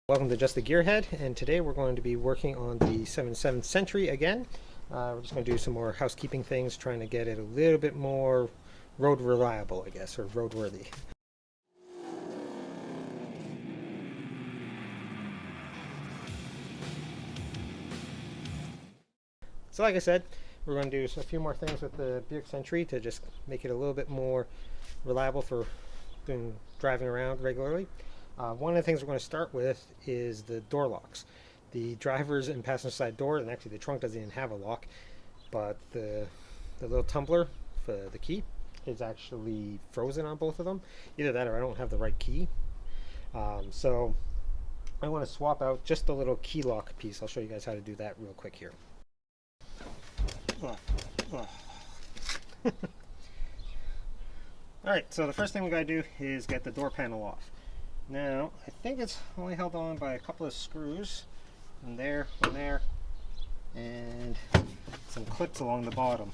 Welcome to Just a Gearhead, and today we're going to be working on the 77 Century again. We're just going to do some more housekeeping things, trying to get it a little bit more road reliable, I guess, or roadworthy. So like I said, we're going to do a few more things with the Buick Century to just make it a little bit more reliable for driving around regularly. One of the things we're going to start with is the door locks. The driver's and passenger side door, and actually the trunk doesn't even have a lock, but the little tumbler for the key is actually frozen on both of them. Either that or I don't have the right key. So I want to swap out just the little key lock piece. I'll show you guys how to do that real quick here. Alright, so the first thing we got to do is get the door panel off. Now, I think it's only held on by a couple of screws from there, and some clips along the bottom.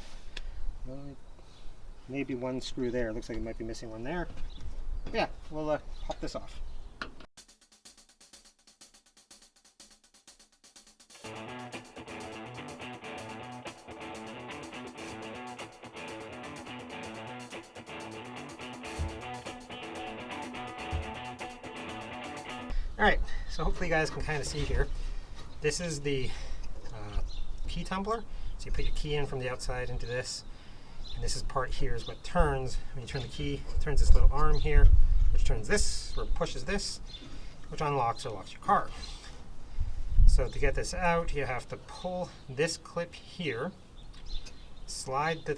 Maybe one screw there. Looks like it might be missing one there. Yeah, we'll pop this off. Alright, so hopefully you guys can kind of see here. This is the key tumbler. So you put your key in from the outside into this. And this is part here is what turns. When you turn the key, it turns this little arm here, which turns this, or pushes this, which unlocks or locks your car. So to get this out, you have to pull this clip here, slide the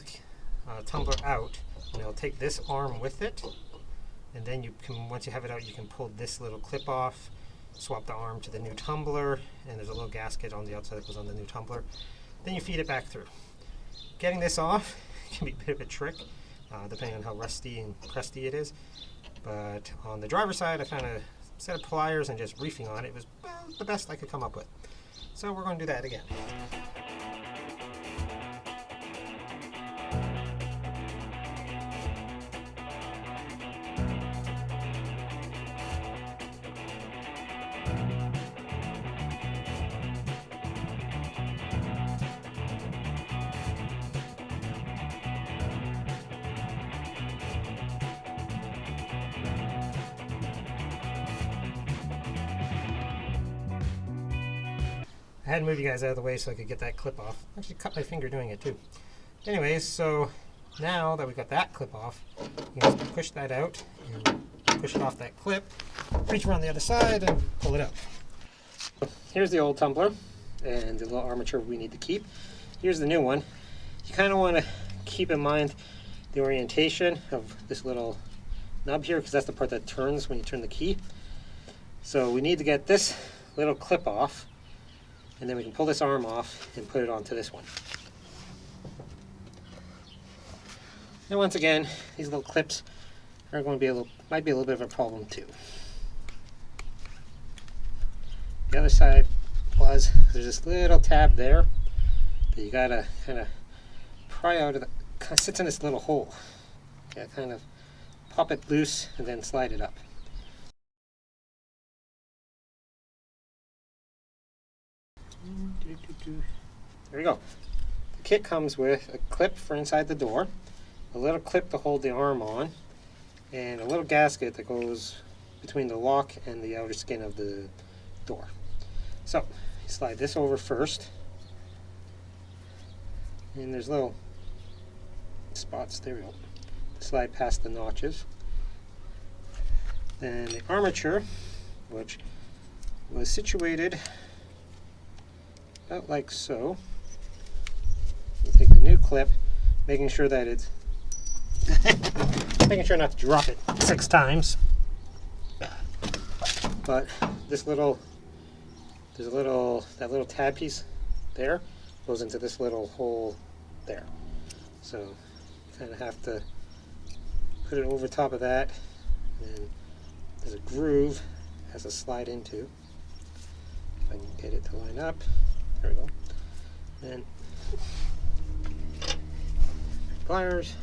tumbler out, and it'll take this arm with it. And then you can, once you have it out, you can pull this little clip off, swap the arm to the new tumbler, and there's a little gasket on the outside that goes on the new tumbler. Then you feed it back through. Getting this off can be a bit of a trick, depending on how rusty and crusty it is. But on the driver's side, I found a set of pliers and just reefing on it. It was the best I could come up with. So we're going to do that again. I had to move you guys out of the way so I could get that clip off. Actually cut my finger doing it too. Anyways, so now that we got that clip off, you can just push that out and push it off that clip, reach around the other side and pull it out. Here's the old tumbler and the little armature we need to keep. Here's the new one. You kind of want to keep in mind the orientation of this little nub here, because that's the part that turns when you turn the key. So we need to get this little clip off, and then we can pull this arm off and put it onto this one. And once again, these little clips are going to be might be a little bit of a problem too. The other side was, there's this little tab there that you gotta kind of pry out of the, kind of sits in this little hole. You gotta kind of pop it loose and then slide it up. There we go. The kit comes with a clip for inside the door, a little clip to hold the arm on, and a little gasket that goes between the lock and the outer skin of the door. So, slide this over first, and there's little spots, there we go. Slide past the notches. Then the armature, which was situated about like so. You take the new clip, making sure that it's making sure not to drop it 6 times. But this little, that little tab piece there goes into this little hole there. So you kind of have to put it over top of that, and there's a groove it has to slide into. If I can get it to line up. There we go. Then pliers.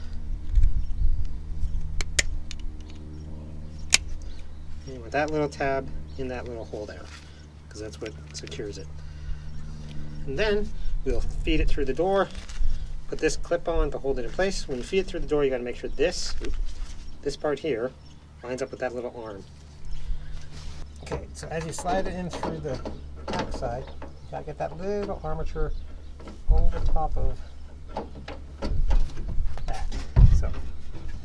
And with that little tab in that little hole there, because that's what secures it. And then we'll feed it through the door, put this clip on to hold it in place. When you feed it through the door, you got to make sure this part here lines up with that little arm. Okay, so as you slide it in through the back side, you got to get that little armature over top of that. So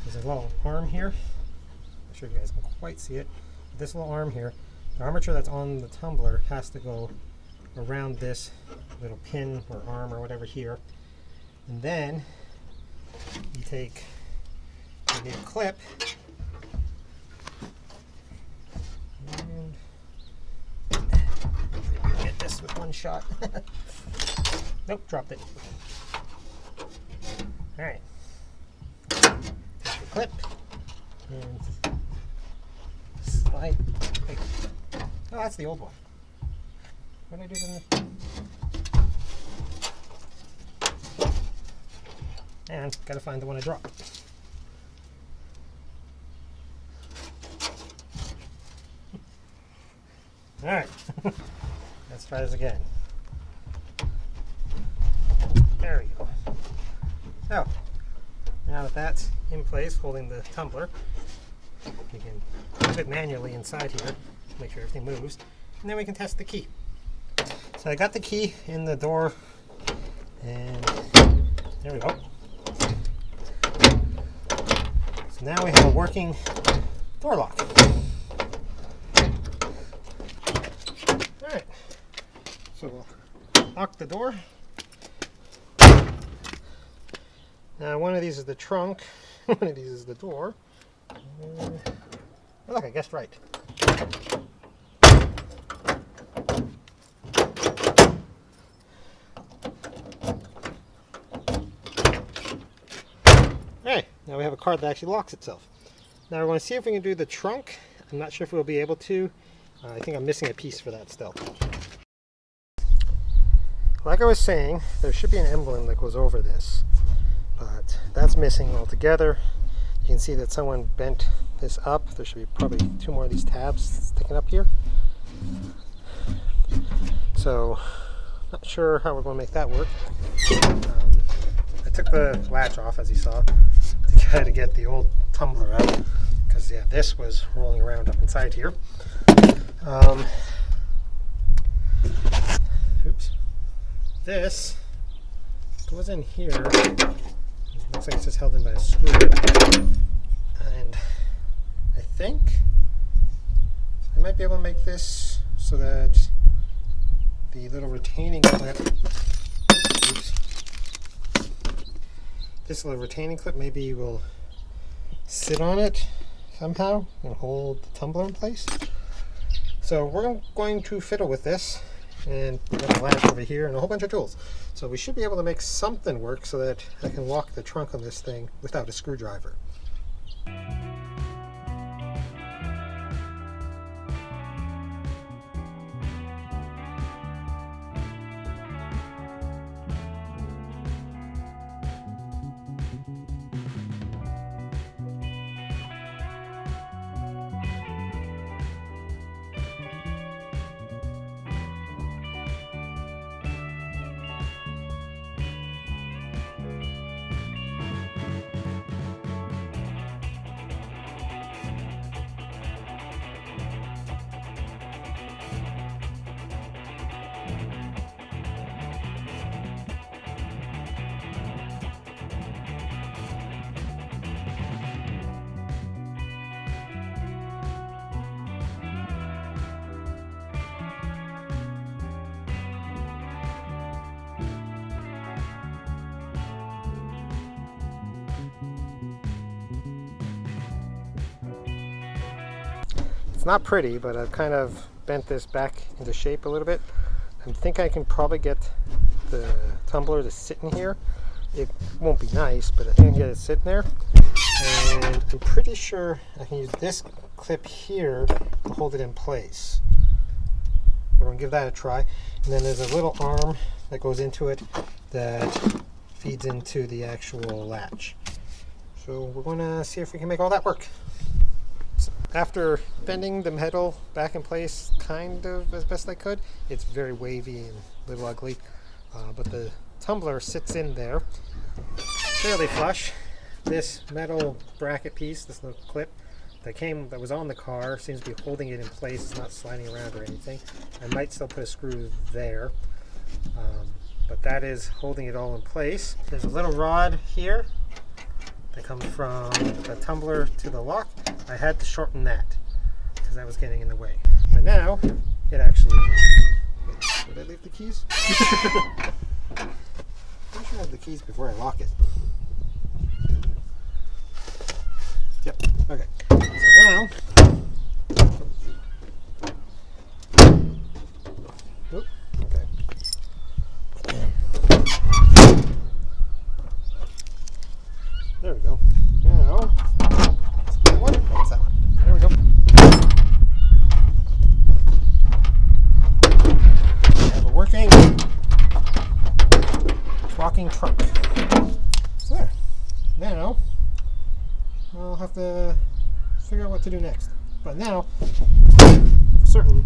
there's a little arm here. I'm sure you guys can quite see it. This little arm here, the armature that's on the tumbler has to go around this little pin or arm or whatever here. And then you take a clip and get this with one shot. Nope, dropped it. All right. Take the clip and slide. Wait. Oh, that's the old one. What did I do then? And gotta find the one I dropped. All right. Let's try this again. There we go. So, now that that's in place, holding the tumbler, you can move it manually inside here, make sure everything moves, and then we can test the key. So I got the key in the door, and there we go. So now we have a working door lock. All right, so we'll lock the door. Now one of these is the trunk, one of these is the door. Oh, look, I guessed right. Alright, now we have a card that actually locks itself. Now we're going to see if we can do the trunk. I'm not sure if we'll be able to. I think I'm missing a piece for that still. Like I was saying, there should be an emblem that goes over this, but that's missing altogether. You can see that someone bent this up. There should be probably 2 more of these tabs sticking up here. So, not sure how we're going to make that work. I took the latch off, as you saw, to try to get the old tumbler out, because yeah, this was rolling around up inside here. Oops. This goes in here. It looks like it's just held in by a screw. And I think I might be able to make this so that the little retaining clip, oops, this little retaining clip maybe will sit on it somehow and hold the tumbler in place. So we're going to fiddle with this, and we've got a latch over here and a whole bunch of tools. So we should be able to make something work so that I can lock the trunk on this thing without a screwdriver. Not pretty, but I've kind of bent this back into shape a little bit. I think I can probably get the tumbler to sit in here. It won't be nice, but I think I can get it sitting there. And I'm pretty sure I can use this clip here to hold it in place. We're going to give that a try. And then there's a little arm that goes into it that feeds into the actual latch. So we're going to see if we can make all that work. After bending the metal back in place kind of as best I could, it's very wavy and a little ugly, but the tumbler sits in there fairly flush. This metal bracket piece, this little clip that was on the car, seems to be holding it in place. It's not sliding around or anything. I might still put a screw there, but that is holding it all in place. There's a little rod here that comes from the tumbler to the lock. I had to shorten that because that was getting in the way. But now it actually... Did I leave the keys? I should have the keys before I lock it. Yep, okay. So now... Oop, okay. There we go. Now, that's that one. That's that one. There we go. We have a walking trunk. So there. Now, I'll have to figure out what to do next. But now, for certain,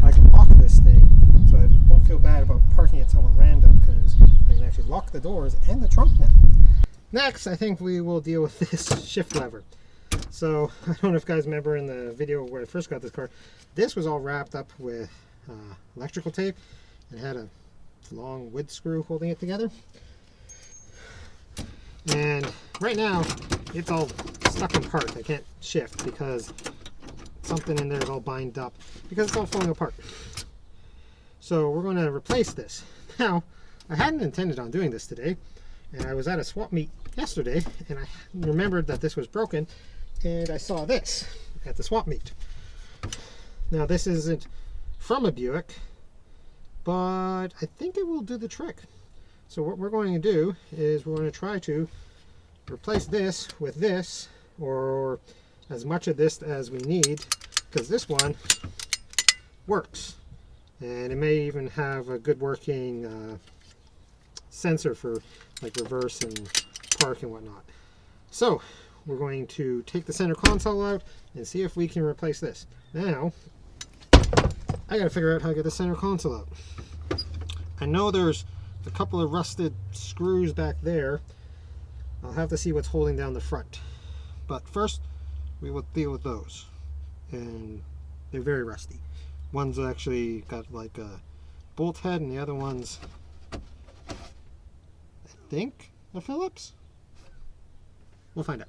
I can lock this thing so I won't feel bad about parking it somewhere random, because I can actually lock the doors and the trunk now. Next, I think we will deal with this shift lever. So, I don't know if you guys remember in the video where I first got this car, this was all wrapped up with electrical tape and had a long wood screw holding it together. And right now, it's all stuck in part. I can't shift because something in there is all bind up because it's all falling apart. So we're going to replace this. Now, I hadn't intended on doing this today, and I was at a swap meet yesterday, and I remembered that this was broken, and I saw this at the swap meet. Now, this isn't from a Buick, but I think it will do the trick. So what we're going to do is we're going to try to replace this with this, or as much of this as we need, because this one works. And it may even have a good working sensor for like reverse and park and whatnot. So we're going to take the center console out and see if we can replace this. Now, I gotta figure out how to get the center console out. I know there's a couple of rusted screws back there. I'll have to see what's holding down the front. But first, we will deal with those. And they're very rusty. One's actually got like a bolt head, and the other one's, I think, a Phillips? We'll find out.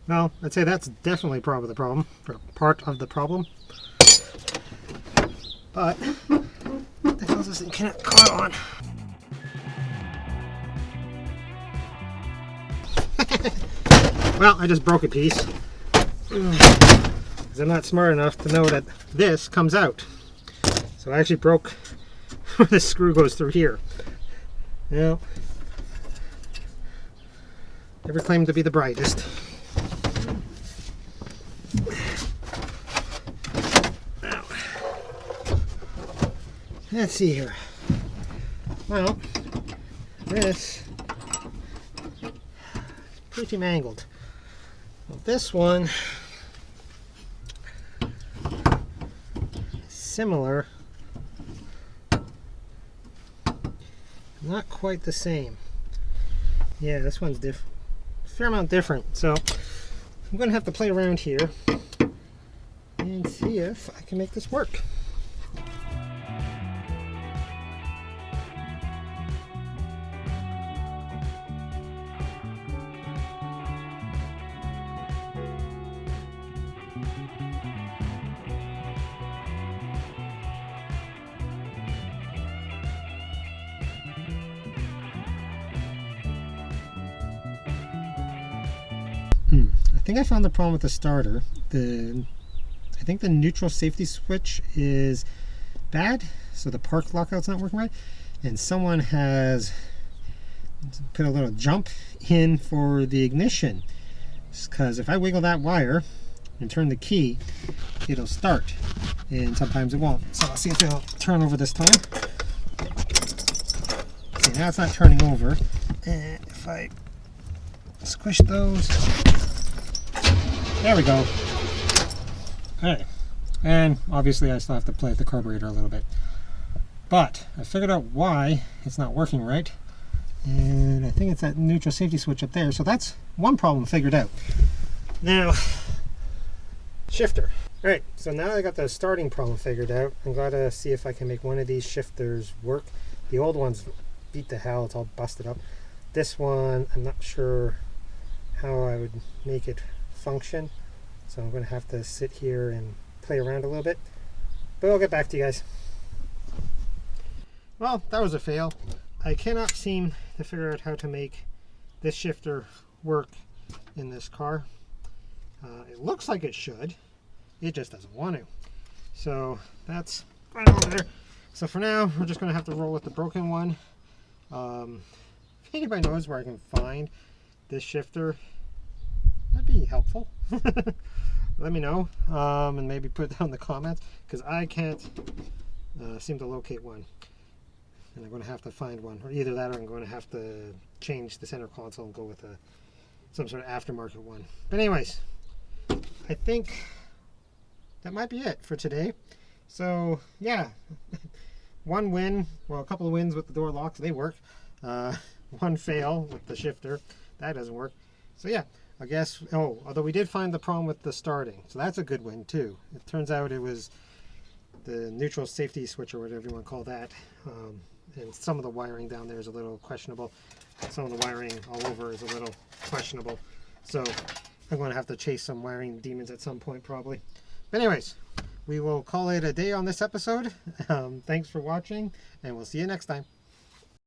Well, I'd say that's definitely part of the problem. But what the hell is this thing caught on? Well, I just broke a piece. Because I'm not smart enough to know that this comes out. So I actually broke where this screw goes through here. Now, never claimed to be the brightest. Let's see here. Well, this is pretty mangled. Well, this one, similar, not quite the same. Yeah, this one's a fair amount different. So I'm going to have to play around here and see if I can make this work. I think I found the problem with the starter. I think the neutral safety switch is bad, so the park lockout's not working right, and someone has put a little jump in for the ignition, because if I wiggle that wire and turn the key, it'll start, and sometimes it won't. So let's see if it'll turn over this time. See, now it's not turning over, and if I squish those, there we go. Alright, and obviously I still have to play with the carburetor a little bit, but I figured out why it's not working right, and I think it's that neutral safety switch up there. So that's one problem figured out. Now, shifter. Alright, so now I got the starting problem figured out. I'm going to see if I can make one of these shifters work. The old one's beat the hell, it's all busted up. This one, I'm not sure how I would make it function, so I'm going to have to sit here and play around a little bit, but I'll get back to you guys. Well, that was a fail. I cannot seem to figure out how to make this shifter work in this car. It looks like it should, it just doesn't want to. So that's right over there. So for now, we're just going to have to roll with the broken one. If anybody knows where I can find this shifter, that'd be helpful. Let me know, and maybe put it down in the comments, because I can't seem to locate one, and I'm going to have to find one, or either that or I'm going to have to change the center console and go with some sort of aftermarket one. But anyways, I think that might be it for today. So yeah, one win, well, a couple of wins with the door locks, they work. One fail with the shifter, that doesn't work. So yeah, I guess, although we did find the problem with the starting, so that's a good win too. It turns out it was the neutral safety switch, or whatever you want to call that, and some of the wiring down there is a little questionable. Some of the wiring all over is a little questionable, so I'm going to have to chase some wiring demons at some point probably. But anyways, we will call it a day on this episode. Thanks for watching, and we'll see you next time.